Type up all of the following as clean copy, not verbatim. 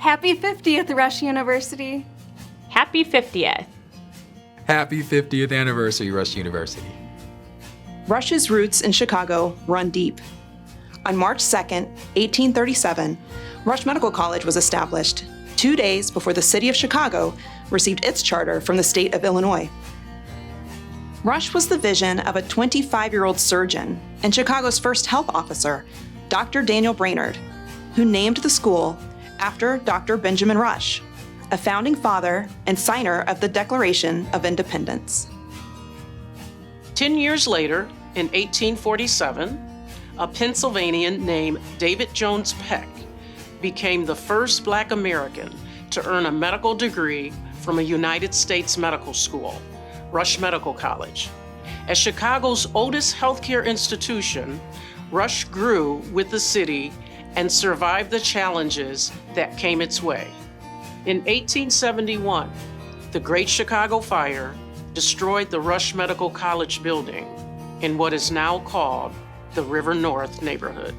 Happy 50th, Rush University. Happy 50th. Happy 50th anniversary, Rush University. Rush's roots in Chicago run deep. On March 2nd, 1837, Rush Medical College was established 2 days before the city of Chicago received its charter from the state of Illinois. Rush was the vision of a 25-year-old surgeon and Chicago's first health officer, Dr. Daniel Brainerd, who named the school after Dr. Benjamin Rush, a founding father and signer of the Declaration of Independence. 10 years later, in 1847, a Pennsylvanian named David Jones Peck became the first Black American to earn a medical degree from a United States medical school, Rush Medical College. As Chicago's oldest healthcare institution, Rush grew with the city and survived the challenges that came its way. In 1871, the Great Chicago Fire destroyed the Rush Medical College building in what is now called the River North neighborhood.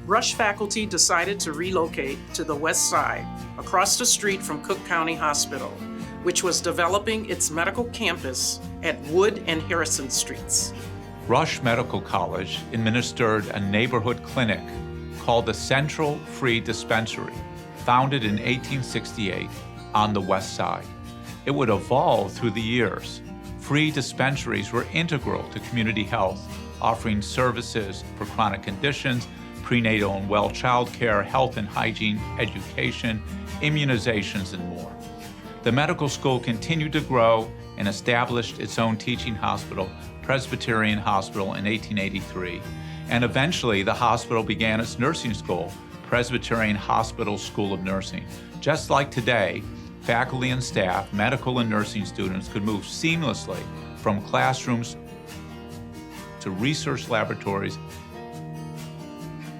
Rush faculty decided to relocate to the west side, across the street from Cook County Hospital, which was developing its medical campus at Wood and Harrison Streets. Rush Medical College administered a neighborhood clinic called the Central Free Dispensary, founded in 1868 on the west side. It would evolve through the years. Free dispensaries were integral to community health, offering services for chronic conditions, prenatal and well child care, health and hygiene, education, immunizations, and more. The medical school continued to grow and established its own teaching hospital, Presbyterian Hospital, in 1883, and eventually the hospital began its nursing school, Presbyterian Hospital School of Nursing. Just like today, faculty and staff, medical and nursing students could move seamlessly from classrooms to research laboratories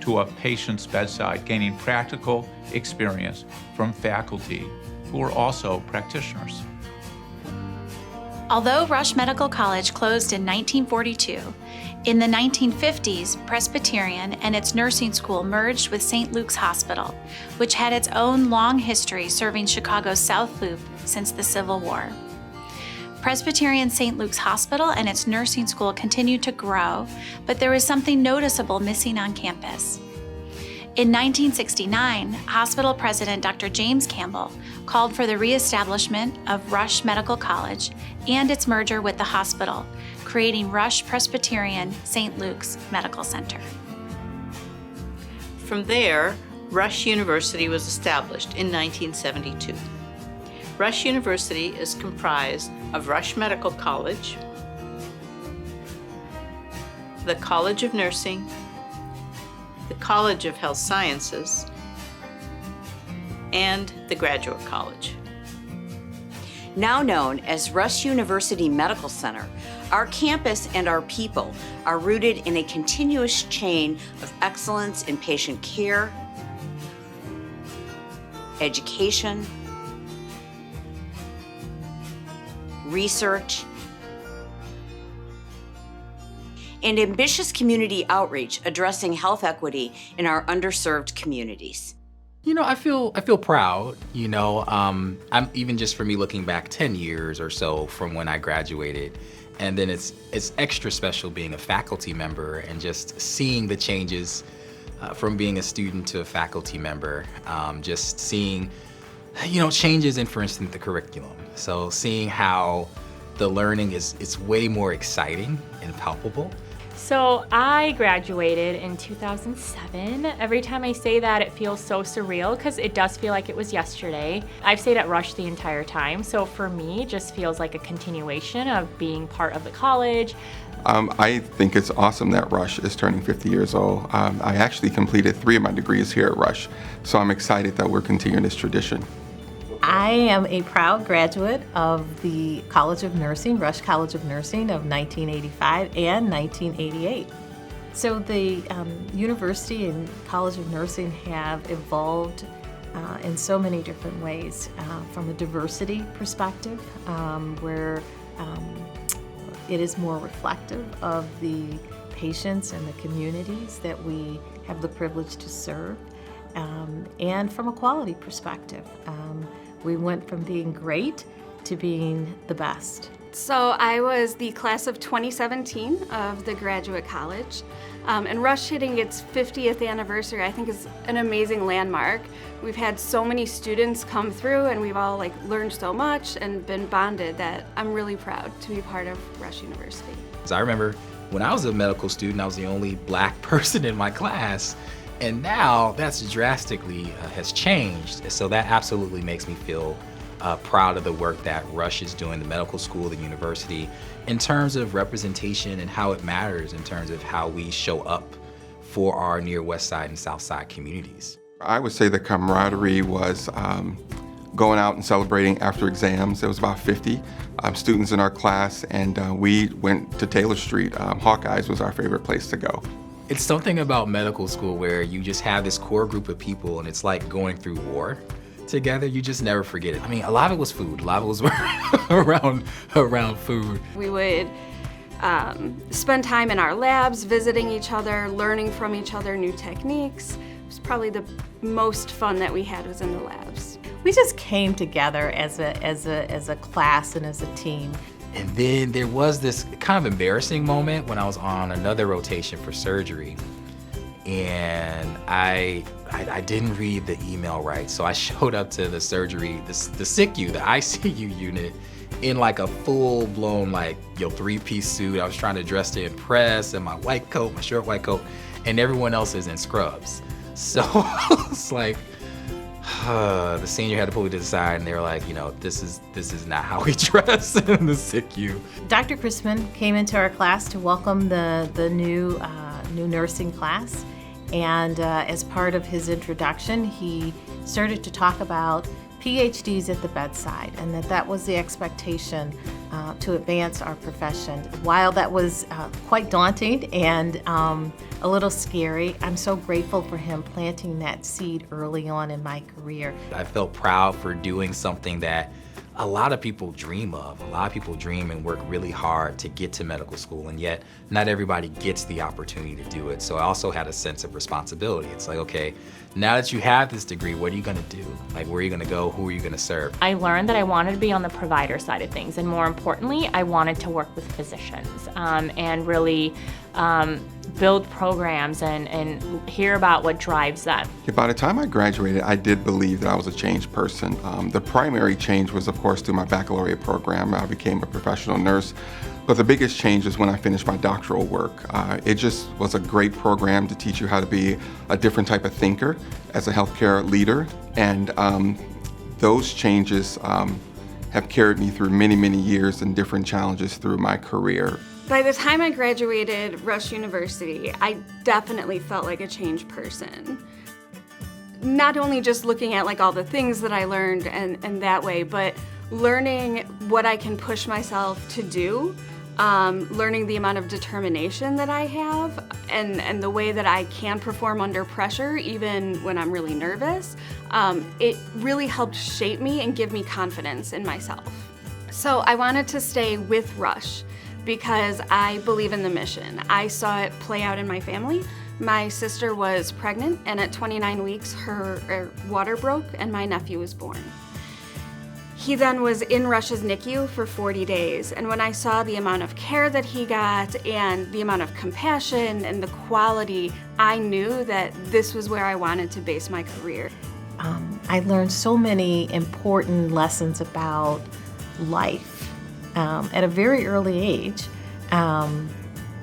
to a patient's bedside, gaining practical experience from faculty who are also practitioners. Although Rush Medical College closed in 1942, in the 1950s, Presbyterian and its nursing school merged with St. Luke's Hospital, which had its own long history serving Chicago's South Loop since the Civil War. Presbyterian St. Luke's Hospital and its nursing school continued to grow, but there was something noticeable missing on campus. In 1969, hospital president Dr. James Campbell called for the reestablishment of Rush Medical College and its merger with the hospital, creating Rush Presbyterian St. Luke's Medical Center. From there, Rush University was established in 1972. Rush University is comprised of Rush Medical College, the College of Nursing, the College of Health Sciences, and the Graduate College. Now known as Rush University Medical Center, our campus and our people are rooted in a continuous chain of excellence in patient care, education, research, and ambitious community outreach addressing health equity in our underserved communities. You know, I feel proud. I'm even just for me looking back 10 years or so from when I graduated, and then it's extra special being a faculty member and just seeing the changes from being a student to a faculty member. Just seeing, changes in, for instance, the curriculum. So seeing how the learning is way more exciting and palpable. So I graduated in 2007. Every time I say that, it feels so surreal because it does feel like it was yesterday. I've stayed at Rush the entire time, so for me, it just feels like a continuation of being part of the college. I think it's awesome that Rush is turning 50 years old. I actually completed 3 of my degrees here at Rush, so I'm excited that we're continuing this tradition. I am a proud graduate of the College of Nursing, Rush College of Nursing of 1985 and 1988. So the University and College of Nursing have evolved in so many different ways, from a diversity perspective, where it is more reflective of the patients and the communities that we have the privilege to serve. and from a quality perspective. We went from being great to being the best. So I was the class of 2017 of the graduate college, and Rush hitting its 50th anniversary I think is an amazing landmark. We've had so many students come through and we've all learned so much and been bonded that I'm really proud to be part of Rush University. I remember when I was a medical student, I was the only black person in my class, and now that's drastically has changed. So that absolutely makes me feel proud of the work that Rush is doing, the medical school, the university, in terms of representation and how it matters in terms of how we show up for our near West Side and South Side communities. I would say the camaraderie was going out and celebrating after exams. There was about 50 students in our class, and we went to Taylor Street. Hawkeyes was our favorite place to go. It's something about medical school where you just have this core group of people, and it's like going through war together. You just never forget it. I mean, a lot of it was food. A lot of it was around food. We would spend time in our labs, visiting each other, learning from each other new techniques. It was probably the most fun that we had was in the labs. We just came together as a class and as a team. And then there was this kind of embarrassing moment when I was on another rotation for surgery, and I didn't read the email right, so I showed up to the surgery, the SICU, the ICU unit, in like a full-blown three-piece suit. I was trying to dress to impress, and my white coat, my short white coat, and everyone else is in scrubs. So it's like, the senior had to pull me to the side, and they were like, this is not how we dress in the SICU. Dr. Chrisman came into our class to welcome the new nursing class, and as part of his introduction, he started to talk about PhDs at the bedside, and that was the expectation to advance our profession. While that was quite daunting and a little scary, I'm so grateful for him planting that seed early on in my career. I felt proud for doing something that a lot of people dream of. A lot of people dream and work really hard to get to medical school, and yet not everybody gets the opportunity to do it. So I also had a sense of responsibility. It's like, okay, now that you have this degree, what are you gonna do? Where are you gonna go? Who are you gonna serve? I learned that I wanted to be on the provider side of things, and more importantly, I wanted to work with physicians and really build programs and hear about what drives them. By the time I graduated, I did believe that I was a changed person. The primary change was, of course, through my baccalaureate program. I became a professional nurse. But the biggest change was when I finished my doctoral work. It just was a great program to teach you how to be a different type of thinker as a healthcare leader. And those changes have carried me through many, many years and different challenges through my career. By the time I graduated Rush University, I definitely felt like a changed person. Not only just looking at all the things that I learned and that way, but learning what I can push myself to do, learning the amount of determination that I have, and the way that I can perform under pressure even when I'm really nervous. It really helped shape me and give me confidence in myself. So I wanted to stay with Rush because I believe in the mission. I saw it play out in my family. My sister was pregnant, and at 29 weeks, her water broke and my nephew was born. He then was in Rush's NICU for 40 days, and when I saw the amount of care that he got and the amount of compassion and the quality, I knew that this was where I wanted to base my career. I learned so many important lessons about life at a very early age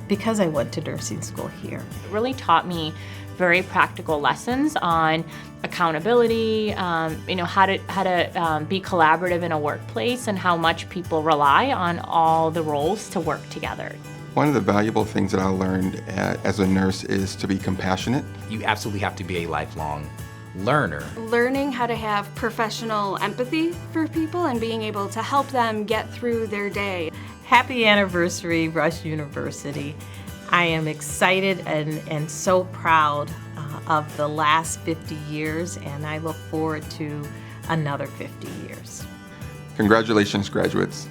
because I went to nursing school here. It really taught me very practical lessons on accountability, how to be collaborative in a workplace, and how much people rely on all the roles to work together. One of the valuable things that I learned as a nurse is to be compassionate. You absolutely have to be a lifelong learner. Learning how to have professional empathy for people and being able to help them get through their day. Happy anniversary, Rush University. I am excited and so proud of the last 50 years, and I look forward to another 50 years. Congratulations, graduates.